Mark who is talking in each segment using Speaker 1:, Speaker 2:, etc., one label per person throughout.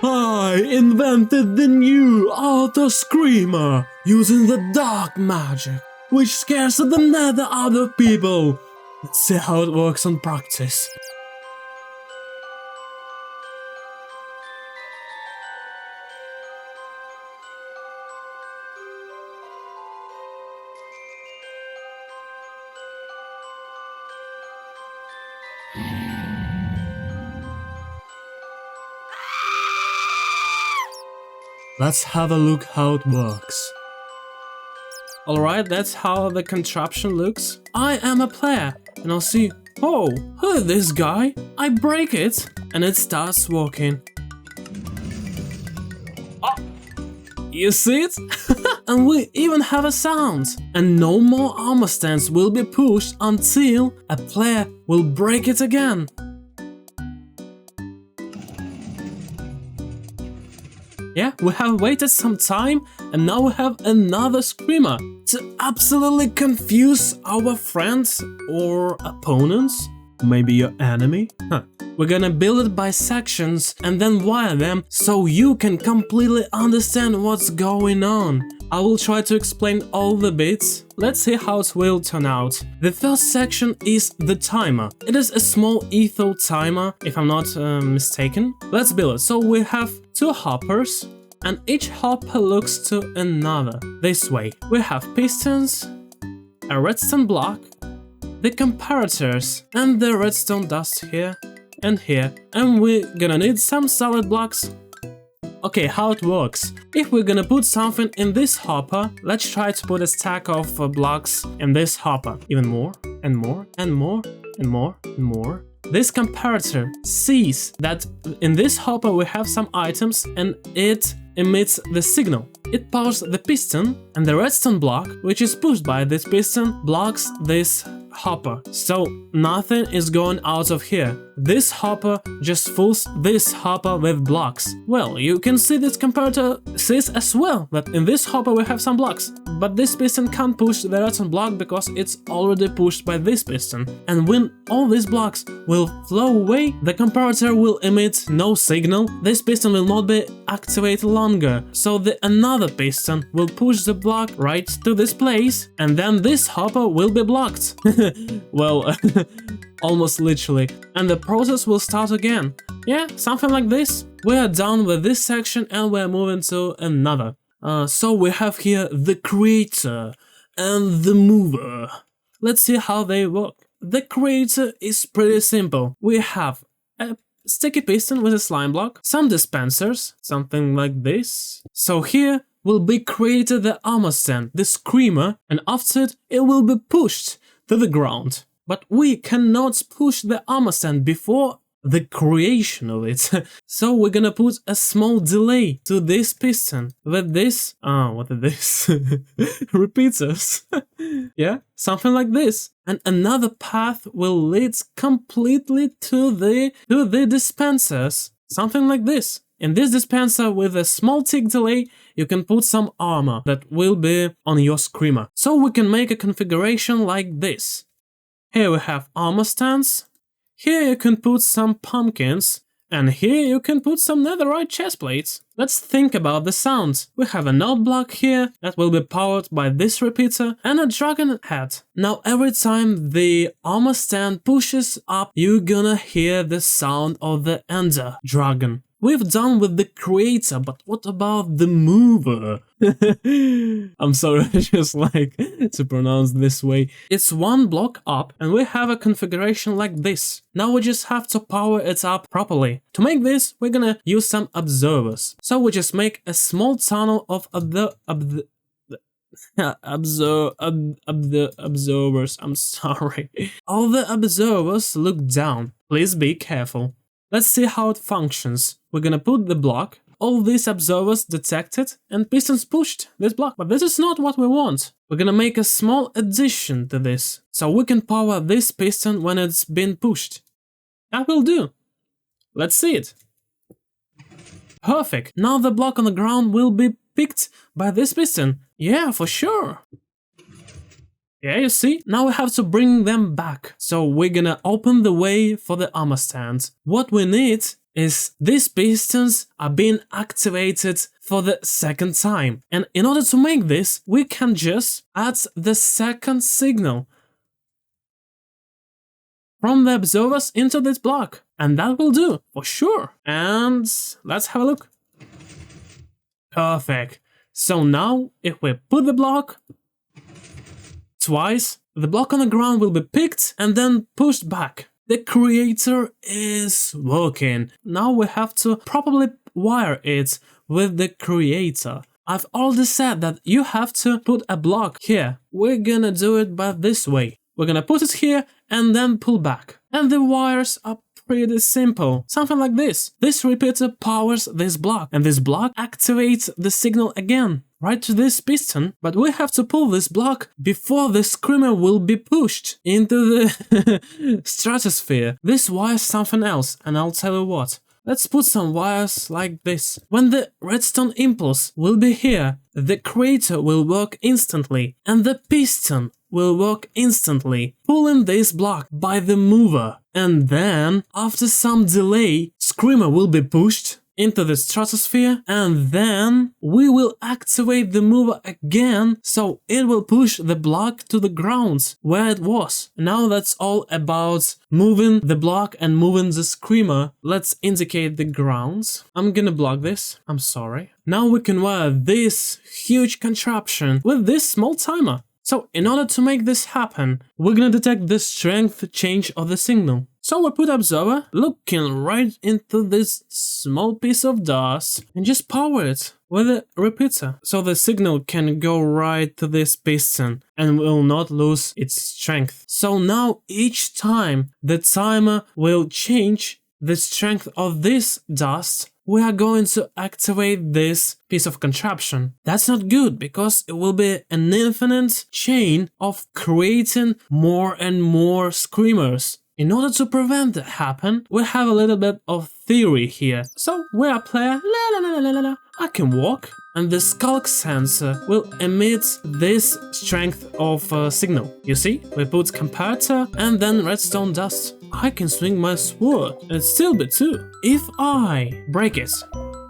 Speaker 1: I invented the new auto screamer using the dark magic, which scares the nether out of people. Let's see how it works on practice. Let's have a look how it works. Alright, that's how the contraption looks. I am a player, and I'll see, oh, who is this guy? I break it, and it starts walking. Oh, you see it? And we even have a sound. And no more armor stands will be pushed until a player will break it again. Yeah, we have waited some time, and now we have another screamer to absolutely confuse our friends or opponents, maybe your enemy. We're gonna build it by sections and then wire them so you can completely understand what's going on. I will try to explain all the bits. Let's see how it will turn out. The first section is the timer. It is a small etho timer, if I'm not mistaken. Let's build it. So we have two hoppers, and each hopper looks to another. This way. We have pistons, a redstone block, the comparators, and the redstone dust here and here. And we're gonna need some solid blocks. Okay, how it works. If we're gonna put something in this hopper, let's try to put a stack of blocks in this hopper. Even more, and more, and more, and more, and more. This comparator sees that in this hopper we have some items and it emits the signal. It powers the piston, and the redstone block, which is pushed by this piston, blocks this hopper. So nothing is going out of here. This hopper just fills this hopper with blocks. Well, you can see this comparator says as well that in this hopper we have some blocks. But this piston can't push the redstone block because it's already pushed by this piston. And when all these blocks will flow away, the comparator will emit no signal. This piston will not be activated longer. So another piston will push the block right to this place, and then this hopper will be blocked. Well, almost literally. And the process will start again. Yeah, something like this. We are done with this section and we're moving to another. So we have here the creator and the mover. Let's see how they work. The creator is pretty simple. We have a sticky piston with a slime block, some dispensers, something like this. So here will be created the armor stand, the screamer, and after it will be pushed to the ground. But we cannot push the armor stand before the creation of it. So we're gonna put a small delay to this piston with this, what is this? Repeaters. Yeah, something like this. And another path will lead completely to the dispensers. Something like this. In this dispenser with a small tick delay, you can put some armor that will be on your screamer. So we can make a configuration like this. Here we have armor stands. Here you can put some pumpkins. And here you can put some netherite chest plates. Let's think about the sounds. We have a note block here that will be powered by this repeater and a dragon head. Now every time the armor stand pushes up, you're gonna hear the sound of the ender dragon. We've done with the creator, but what about the mover? I'm sorry, I just like to pronounce this way. It's one block up and we have a configuration like this. Now we just have to power it up properly. To make this, we're gonna use some observers. So we just make a small tunnel of observers, I'm sorry. All the observers look down. Please be careful. Let's see how it functions. We're gonna put the block, all these observers detected, and pistons pushed this block. But this is not what we want. We're gonna make a small addition to this, so we can power this piston when it's been pushed. That will do. Let's see it. Perfect. Now the block on the ground will be picked by this piston. Yeah, for sure. Yeah, you see? Now we have to bring them back. So we're gonna open the way for the armor stand. What we need is these pistons are being activated for the second time. And in order to make this, we can just add the second signal from the observers into this block. And that will do, for sure. And let's have a look. Perfect. So now, if we put the block twice, the block on the ground will be picked and then pushed back. The creator is working. Now we have to properly wire it with the creator. I've already said that you have to put a block here. We're gonna do it by this way. We're gonna put it here and then pull back. And the wires are pretty simple. Something like this. This repeater powers this block, and this block activates the signal again, right to this piston. But we have to pull this block before the screamer will be pushed into the stratosphere. This wires something else, and I'll tell you what. Let's put some wires like this. When the redstone impulse will be here, the creator will work instantly, and the piston will work instantly, pulling this block by the mover. And then, after some delay, screamer will be pushed into the stratosphere, and then we will activate the mover again, so it will push the block to the ground where it was. Now that's all about moving the block and moving the screamer. Let's indicate the grounds. I'm gonna block this, I'm sorry. Now we can wire this huge contraption with this small timer. So in order to make this happen, we're gonna detect the strength change of the signal. So we put observer looking right into this small piece of dust and just power it with a repeater. So the signal can go right to this piston and will not lose its strength. So now each time the timer will change the strength of this dust, we are going to activate this piece of contraption. That's not good because it will be an infinite chain of creating more and more screamers. In order to prevent that happen, we have a little bit of theory here. So we are player, I can walk, and the skulk sensor will emit this strength of signal. You see, we put comparator and then redstone dust. I can swing my sword and still be 2. If I break it,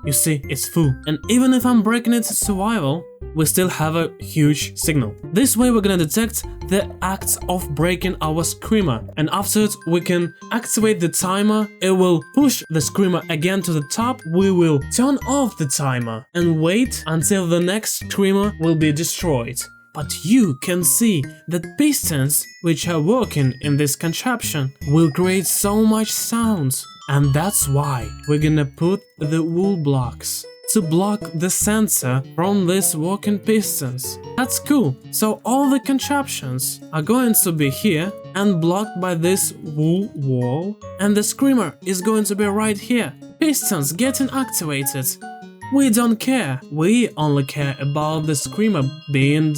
Speaker 1: you see, it's full. And even if I'm breaking it to survival, we still have a huge signal. This way we're gonna detect the act of breaking our screamer, and after it we can activate the timer. It will push the screamer again to the top. We will turn off the timer and wait until the next screamer will be destroyed. But you can see that pistons which are working in this contraption will create so much sound. And that's why we're gonna put the wool blocks to block the sensor from these working pistons. That's cool. So all the contraptions are going to be here and blocked by this wool wall, and the screamer is going to be right here. Pistons getting activated. We don't care. We only care about the screamer being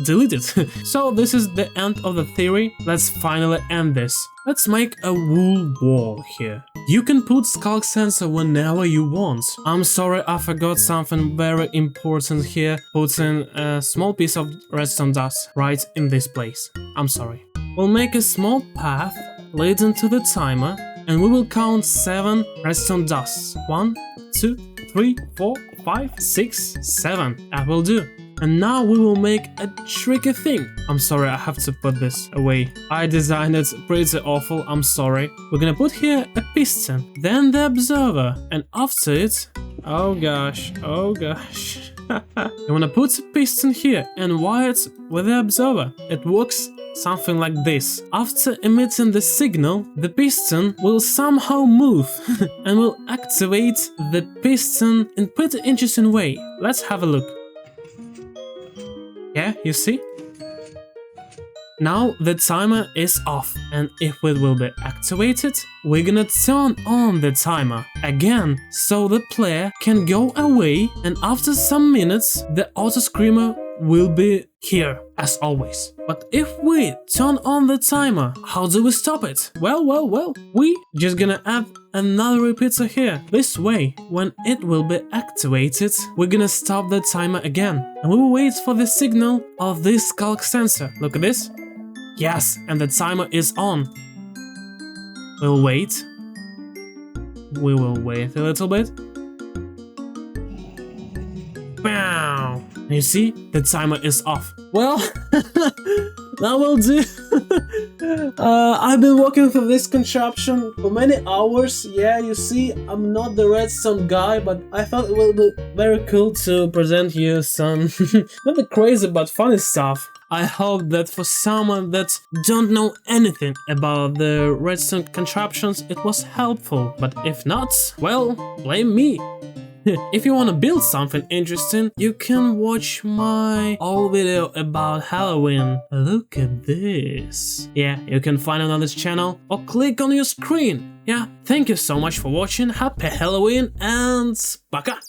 Speaker 1: deleted. So this is the end of the theory. Let's finally end this. Let's make a wool wall here. You can put skulk sensor whenever you want. I'm sorry, I forgot something very important here. Putting a small piece of redstone dust right in this place. I'm sorry. We'll make a small path leading to the timer, and we will count 7 redstone dusts. 1, 2, 3, 4, 5, 6, 7. That will do. And now we will make a tricky thing. I'm sorry, I have to put this away. I designed it pretty awful, I'm sorry. We're gonna put here a piston, then the observer, and after it... Oh gosh, oh gosh. You wanna put a piston here and wire it with the observer. It works something like this. After emitting the signal, the piston will somehow move and will activate the piston in pretty interesting way. Let's have a look. Yeah, you see? Now the timer is off, and if it will be activated, we're gonna turn on the timer again, so the player can go away, and after some minutes the auto screamer will be here, as always. But if we turn on the timer, how do we stop it? Well, we just gonna add another repeater here. This way, when it will be activated, we're gonna stop the timer again, and we will wait for the signal of this skulk sensor. Look at this. Yes, and the timer is on. We'll wait. We will wait a little bit. Wow. You see, the timer is off. Well, that will do. I've been working for this contraption for many hours. Yeah, you see, I'm not the redstone guy, but I thought it would be very cool to present you some not the crazy but funny stuff. I hope that for someone that don't know anything about the redstone contraptions, it was helpful. But if not, well, blame me. If you want to build something interesting, you can watch my old video about Halloween. Look at this. Yeah, you can find it on this channel or click on your screen. Yeah, thank you so much for watching. Happy Halloween and пока!